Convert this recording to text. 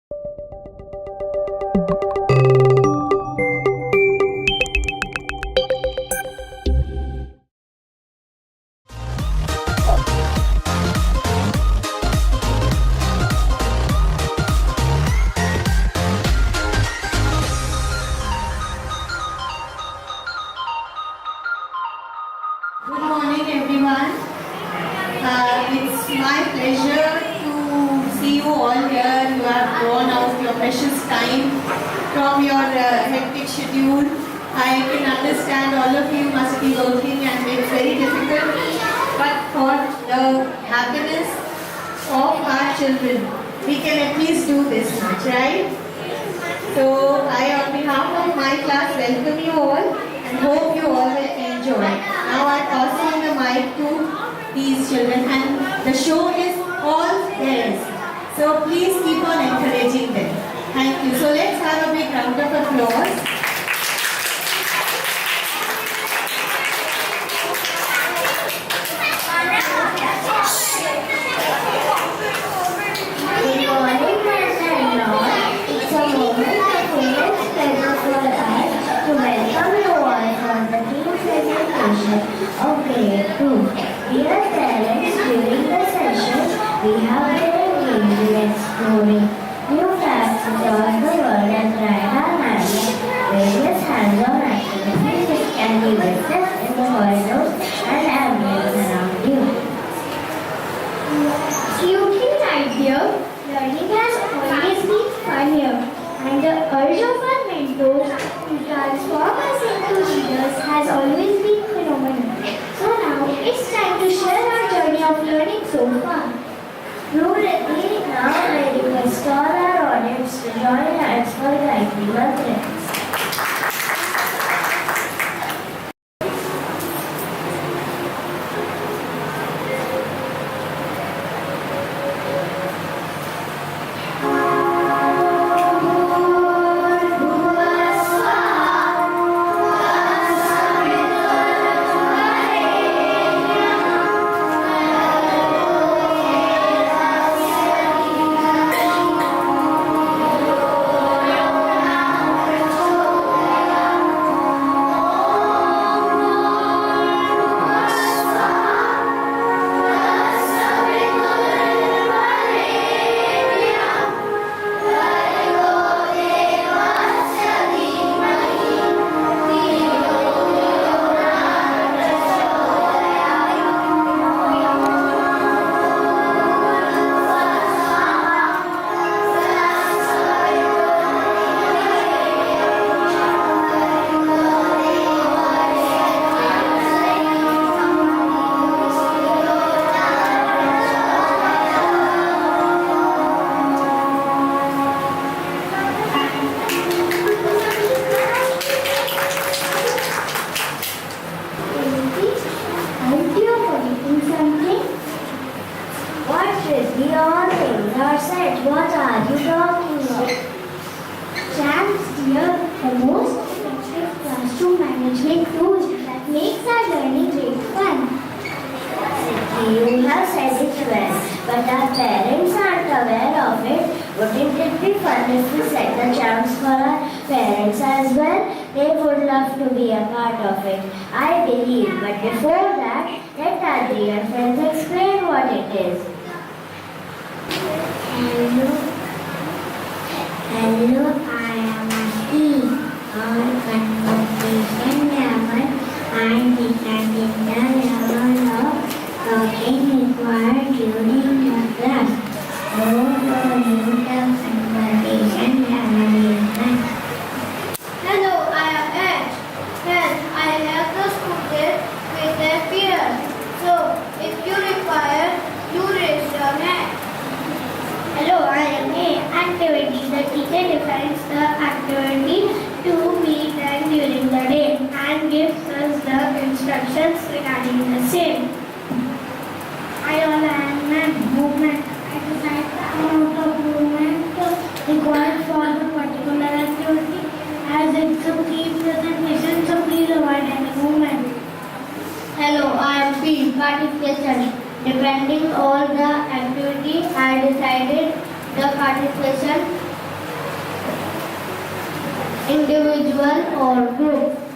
Good morning, everyone. It's my pleasure to see you all here. You have drawn out your precious time from your hectic schedule. I can understand all of you must be working and it's very difficult. But for the happiness of our children, we can at least do this much, right? So I, on behalf of my class, welcome you all and hope you all will enjoy. Now I pass on the mic to these children and the show is all theirs. So please keep on encouraging them. Thank you. So let's have a big round of applause. Good morning, friends and all. It's a moment of immense pleasure for us to welcome you all for the team presentation of Grade 2. Dear parents, during the session, we have been engaged in exploring new facts across the world and tried our hands at various hands-on activities which can be witnessed in the corridors and ambience around you. Absolutely right, dear. Learning has always been fun here, and the urge of our mentors to transform us into leaders has always been phenomenal. So now it's time to share our journey of learning so far. Fluently, now I request all our audience to join hands for writing our friends. What are you talking about? Champs, dear, the most effective classroom management tool that makes our learning great fun. You have said it well, but our parents aren't aware of it. Wouldn't it be fun if we set the champs for our parents as well? They would love to be a part of it, I believe. But before that, let our dear friends explain what it is. Hello, I am Ati on conversation level and decided the level of talking required during the class. So, the conversation level is next. Hello, I am Ash. Yes, I help the students with their fears. So, if you require, you raise your hand. Hello, I am A. Activity. The teacher defines the activity to be done during the day and gives us the instructions regarding the same. I am movement. I decide the amount of movement required for the particular activity as it's a key presentation, so please avoid any movement. Hello, I am P. Participation. Depending on the activity, I decided the participation individual or group.